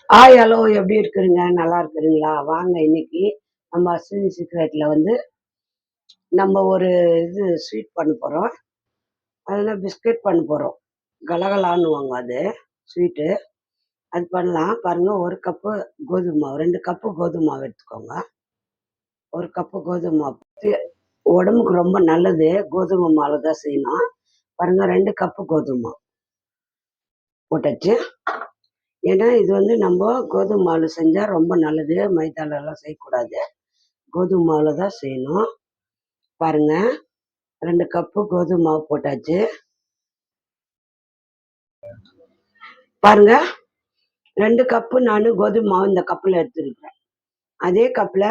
Hello, எப்படி இருக்கிறீங்க? நல்லா இருக்கிறீங்களா? வாங்க இன்னைக்கு நம்ம அஸ்வினி சீக்ரெட்ல வந்து நம்ம ஒரு ஸ்வீட் பண்ண போறோம். அதுல பிஸ்கட் பண்ண போறோம். கலகலான்னுவாங்க அது ஸ்வீட்டு. அது பண்ணலாம் பாருங்க. ஒரு கப்பு கோதுமை மாவு, 2 கப்பு கோதுமை மாவு எடுத்துக்கோங்க. ஒரு கப்பு கோதுமை மாவு உடம்புக்கு ரொம்ப நல்லது. கோதுமை மாவு தான் செய்யணும். பாருங்க, 2 கப்பு கோதுமை மாவு போட்டாச்சு. ஏன்னா இது வந்து நம்ம கோதுமை மாவுல செஞ்சா ரொம்ப நல்லது. மைதால எல்லாம் செய்யக்கூடாது. கோதுமை மாவுல தான் செய்யணும். பாருங்க, 2 கப்பு கோதுமை மாவு போட்டாச்சு. பாருங்க, 2 கப்பு நான் கோதுமை மாவு இந்த கப்பில் எடுத்துருக்கிறேன். அதே கப்பில்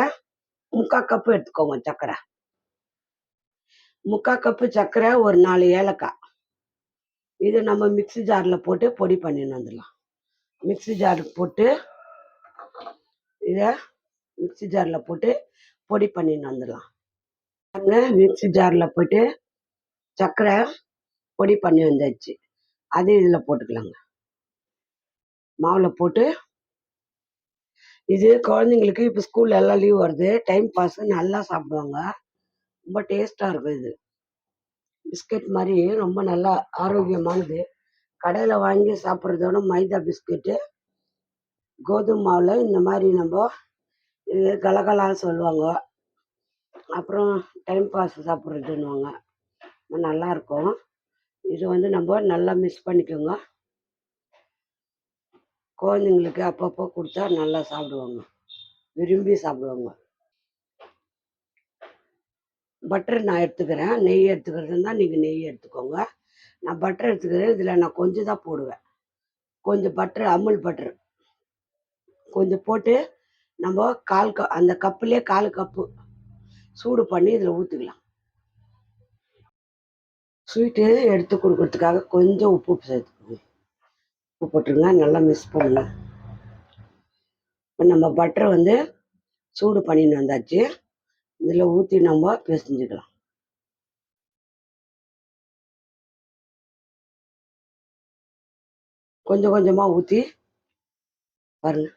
3/4 கப்பு எடுத்துக்கோங்க சர்க்கரை. 3/4 கப்பு சர்க்கரை, ஒரு 4 ஏலக்காய். இது நம்ம மிக்ஸி ஜாரில் போட்டு பொடி பண்ணின்னு வந்துடலாம். மிக்ஸி ஜார் போட்டு இதை மிக்ஸி ஜாரில் போட்டு பொடி பண்ணின்னு வந்துடலாம். மிக்ஸி ஜாரில் போட்டு சர்க்கரை பொடி பண்ணி வந்தாச்சு. அது இதில் போட்டுக்கலாங்க. மாவில் போட்டு இது குழந்தைங்களுக்கு இப்போ ஸ்கூல்ல எல்லாம் லீவ் வருது. டைம் பாஸ் நல்லா சாப்பிடுவாங்க. ரொம்ப டேஸ்ட்டாக இருக்கும். இது பிஸ்கட் மாதிரி ரொம்ப நல்லா ஆரோக்கியமானது. கடையில் வாங்கி சாப்பிட்றதோட மைதா பிஸ்கெட்டு கோதுமை மாவில் இந்த மாதிரி நம்ம இது கலகலான்னு சொல்லுவாங்க. அப்புறம் டைம் பாஸ் சாப்பிட்றதுன்னுவாங்க. நல்லாயிருக்கும். இது வந்து நம்ம நல்லா மிக்ஸ் பண்ணிக்கோங்க. குழந்தைங்களுக்கு அப்பப்போ கொடுத்தா நல்லா சாப்பிடுவாங்க, விரும்பி சாப்பிடுவாங்க. பட்டர் நான் எடுத்துக்கிறேன். நெய் எடுத்துக்கிறது இருந்தால் நீங்கள் நெய் எடுத்துக்கோங்க. நான் பட்டர் எடுத்துக்கிறேன். இதில் நான் கொஞ்சம் தான் போடுவேன். கொஞ்சம் பட்டர், அமுல் பட்டர் கொஞ்சம் போட்டு நம்ம அந்த கப்புலேயே 1/4 கப்பு சூடு பண்ணி இதில் ஊற்றிக்கலாம். ஸ்வீட்டு எடுத்து கொடுக்கறதுக்காக கொஞ்சம் உப்பு சேர்த்துக்கோங்க. உப்பு போட்டுருங்க. நல்லா மிக்ஸ் பண்ணுங்க. இப்போ நம்ம பட்டரை வந்து சூடு பண்ணின்னு வந்தாச்சு. இதில் ஊற்றி நம்ம பிசைஞ்சுக்கலாம். கொஞ்சம் கொஞ்சமாக ஊற்றி பாருங்க.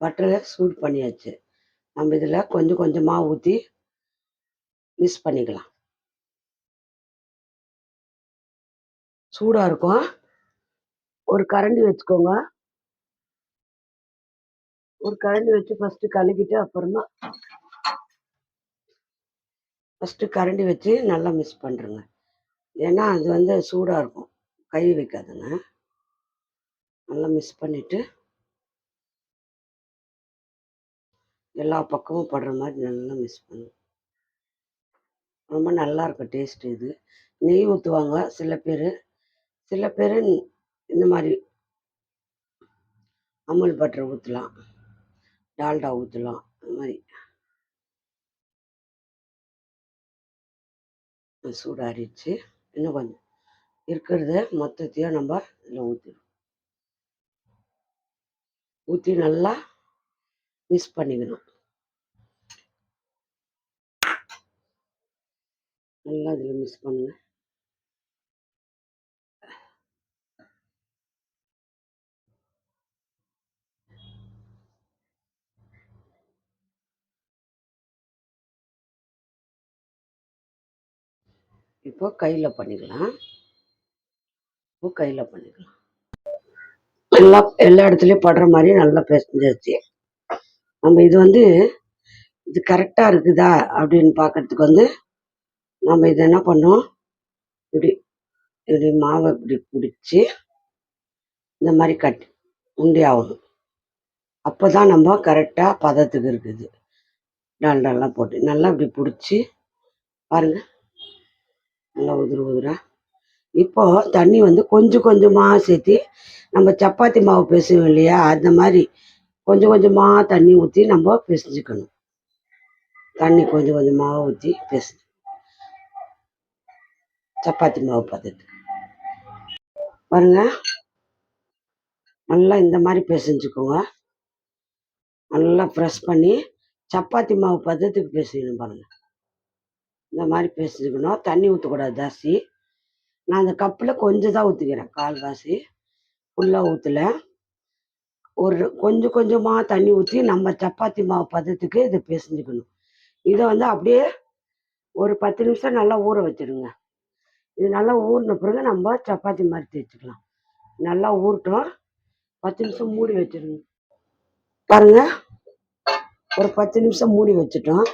பட்டரை சூடு பண்ணியாச்சு. நம்ம இதில் கொஞ்சம் கொஞ்சமாக ஊற்றி மிக்ஸ் பண்ணிக்கலாம். சூடாக இருக்கும். ஒரு கரண்டி வச்சுக்கோங்க. ஒரு கரண்டி வச்சு ஃபஸ்ட்டு கலக்கிட்டு அப்புறமா கரண்டி வச்சு நல்லா மிக்ஸ் பண்ணுறேங்க. ஏன்னா அது வந்து சூடாக இருக்கும். கை வைக்காதுங்க. நல்லா மிக்ஸ் பண்ணிவிட்டு எல்லா பக்கமும் படுற மாதிரி நல்லா மிக்ஸ் பண்ணுங்க. ரொம்ப நல்லாயிருக்கும் டேஸ்ட்டு. இது நெய் ஊற்றுவாங்க சில பேர். சில பேர் இந்த மாதிரி அமுல் பட்டர் ஊற்றலாம், டால்டா ஊற்றலாம். இந்த மாதிரி சூடாறிடுச்சு. இன்னும் கொஞ்சம் இருக்கிறத மொத்தத்தையும் நம்ம இதில் ஊற்றி நல்லா மிக்ஸ் பண்ணிக்கணும். நல்லா இதில் மிக்ஸ் பண்ணுங்க. இப்போ கையில் பண்ணிக்கலாம். எல்லா இடத்துலையும் படுற மாதிரி நல்லா பிசைஞ்சாச்சு. நம்ம இது வந்து இது கரெக்டாக இருக்குதா அப்படின்னு பார்க்கறதுக்கு வந்து நம்ம இதை என்ன பண்ணோம், இப்படி மாவை இப்படி பிடிச்சி இந்த மாதிரி கட்டி உண்டி ஆகணும். அப்போ தான் நம்ம கரெக்டாக பதத்துக்கு இருக்குது. டால்டாலாம் போட்டு நல்லா இப்படி பிடிச்சி பாருங்கள். நல்லா உதிரா. இப்போ தண்ணி வந்து கொஞ்சம் கொஞ்சமாக சேர்த்து நம்ம சப்பாத்தி மாவு பிசைவோம் இல்லையா, அந்த மாதிரி கொஞ்சம் கொஞ்சமாக தண்ணி ஊற்றி நம்ம பிசைஞ்சுக்கணும். தண்ணி கொஞ்சம் கொஞ்சமாக ஊற்றி சப்பாத்தி மாவு பதத்துக்கு பாருங்க. நல்லா இந்த மாதிரி பிசைஞ்சுக்கோங்க. நல்லா ப்ரெஸ் பண்ணி சப்பாத்தி மாவு பதத்துக்கு பிசையணும் பாருங்க. இந்த மாதிரி பிசைஞ்சுக்கணும். தண்ணி ஊற்றக்கூடாது ஜாஸ்தி. நான் அந்த கப்பில் கொஞ்சம் தான் ஊற்றிக்கிறேன், 1/4 ஃபுல்லாக ஊற்றலை. ஒரு கொஞ்சம் கொஞ்சமாக தண்ணி ஊற்றி நம்ம சப்பாத்தி மாவு பதத்துக்கு இதை பிசைஞ்சுக்கணும். இதை வந்து அப்படியே ஒரு 10 நிமிஷம் நல்லா ஊற வச்சிடுங்க. இது நல்லா ஊறின பிறகு நம்ம சப்பாத்தி மாதிரி தேய்ச்சிக்கலாம். நல்லா ஊறட்டும். 10 நிமிஷம் மூடி வச்சிடுங்க. பாருங்க, ஒரு 10 நிமிஷம் மூடி வச்சுட்டோம்.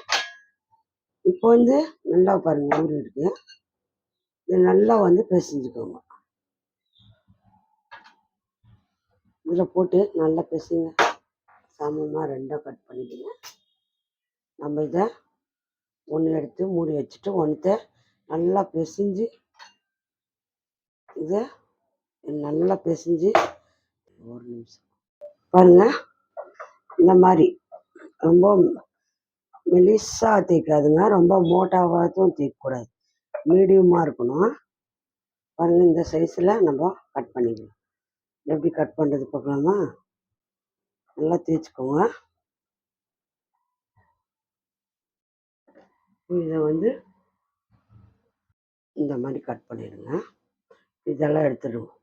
இப்போ வந்து நல்லா பாருங்க ஊறி இருக்கு. இது நல்லா வந்து பிசைஞ்சுக்கோங்க. இதில் போட்டு நல்லா பிசைங்க. சமமாக ரெண்டாக கட் பண்ணிக்கங்க. நம்ம இதை ஒன்று எடுத்து மூடி வச்சுட்டு ஒன்றத்தை நல்லா பிசைஞ்சு இதை நல்லா பிசைஞ்சு ஒரு நிமிஷம் பாருங்க. இந்த மாதிரி ரொம்ப மெலிசாக தேய்க்காதுங்க, ரொம்ப மோட்டாவாகவும் தேய்க்கக்கூடாது, மீடியமாக இருக்கணும். பாருங்க, இந்த சைஸில் நம்ம கட் பண்ணிக்கலாம். எப்படி கட் பண்ணுறது பார்க்கலாமா? நல்லா தேய்ச்சிக்கோங்க. இதை வந்து இந்த மாதிரி கட் பண்ணிடுங்க. இதெல்லாம் எடுத்துடுவோம்.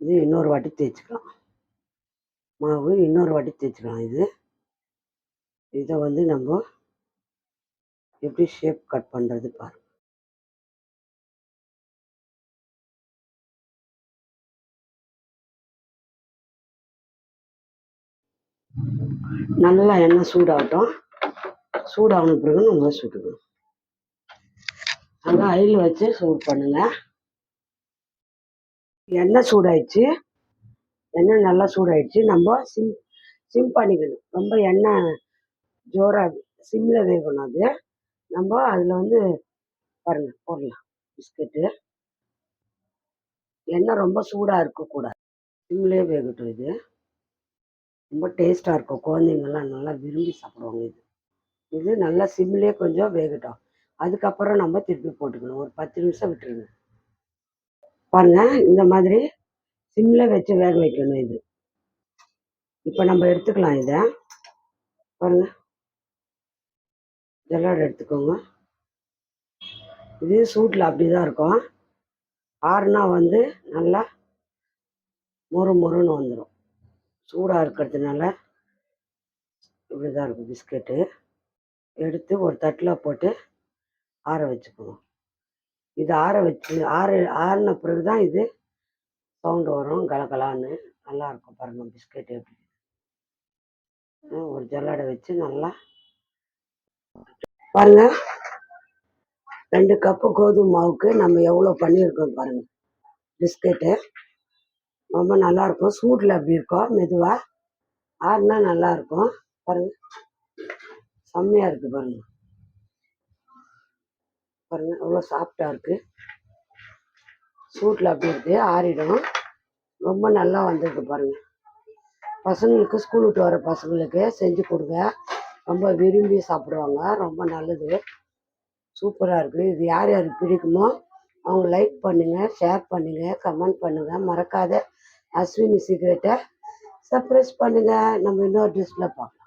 இது இன்னொரு வாட்டி தேய்ச்சிக்கலாம். மாவு இன்னொரு வாட்டி தேய்ச்சிக்கலாம். இதை வந்து நம்ம எப்படி ஷேப் கட் பண்ணுறது பாருங்க. நல்லா எண்ணெய் சூடாகட்டும். சூடான பிறகு நம்ம சுட்டுக்கணும். நல்லா ஆயில் வச்சு சூடு பண்ணுங்க. எண்ணெய் சூடாயிடுச்சு. எண்ணெய் நல்லா சூடாயிடுச்சு. நம்ம சிம் பண்ணிக்கணும். ரொம்ப எண்ணெய் ஜோராக சிம்மில் வேகணும். அது நம்ம அதில் வந்து பாருங்க போடலாம் பிஸ்கெட்டு. எண்ணெய் ரொம்ப சூடாக இருக்கக்கூடாது, சிம்லேயே வேகட்டும். இது ரொம்ப டேஸ்ட்டாக இருக்கும். குழந்தைங்கள்லாம் நல்லா விரும்பி சாப்பிடுவாங்க. இது நல்லா சிம்லேயே கொஞ்சம் வேகட்டும். அதுக்கப்புறம் நம்ம திருப்பி போட்டுக்கணும். ஒரு 10 நிமிஷம் விட்டுருங்க. பாருங்க, இந்த மாதிரி சிம்மில் வச்சு வேக வைக்கணும். இது இப்போ நம்ம எடுத்துக்கலாம். இதை பாருங்க, ஜல்லடை எடுத்துக்கோங்க. இது சூட்டில் அப்படி தான் இருக்கும். ஆறுனா வந்து நல்லா மொறு மொறுன்னு வந்துடும். சூடாக இருக்கிறதுனால இப்படி தான் இருக்கும். பிஸ்கெட்டு எடுத்து ஒரு தட்டில் போட்டு ஆற வச்சுக்குவோம். இது ஆறின பிறகு தான் இது சவுண்டு வரும், கலகலான்னு நல்லாயிருக்கும். பாருங்கள் பிஸ்கெட்டு எப்படி ஒரு ஜல்லடை வச்சு நல்லா பாருங்க. 2 கப்பு கோதுமை மாவுக்கு நம்ம எவ்வளோ பண்ணியிருக்கோம் பாருங்கள். பிஸ்கெட்டு ரொம்ப நல்லாயிருக்கும். சூட்டில் அப்படி இருக்கும், மெதுவாக ஆறுனா நல்லாயிருக்கும். பாருங்கள், செம்மையாக இருக்குது. பாருங்கள் பாருங்கள் எவ்வளோ சாஃப்டாக இருக்குது. சூட்டில் அப்படி இருக்குது, ஆறிடும். ரொம்ப நல்லா வந்திருக்கு பாருங்கள். பசங்களுக்கு, ஸ்கூல் விட்டு வர பசங்களுக்கு செஞ்சு கொடுங்க. ரொம்ப விரும்பி சாப்பிடுவாங்க. ரொம்ப நல்லது, சூப்பராக இருக்குது. இது யார் யாருக்கு பிடிக்குமோ அவங்க லைக் பண்ணுங்கள், ஷேர் பண்ணுங்கள், கமெண்ட் பண்ணுங்கள். மறக்காத அஸ்வினி சீக்ரெட்டை சப்ஸ்கிரைப் பண்ணுங்கள். நம்ம இன்னொரு டிஷ்ஷில் பார்க்கலாம்.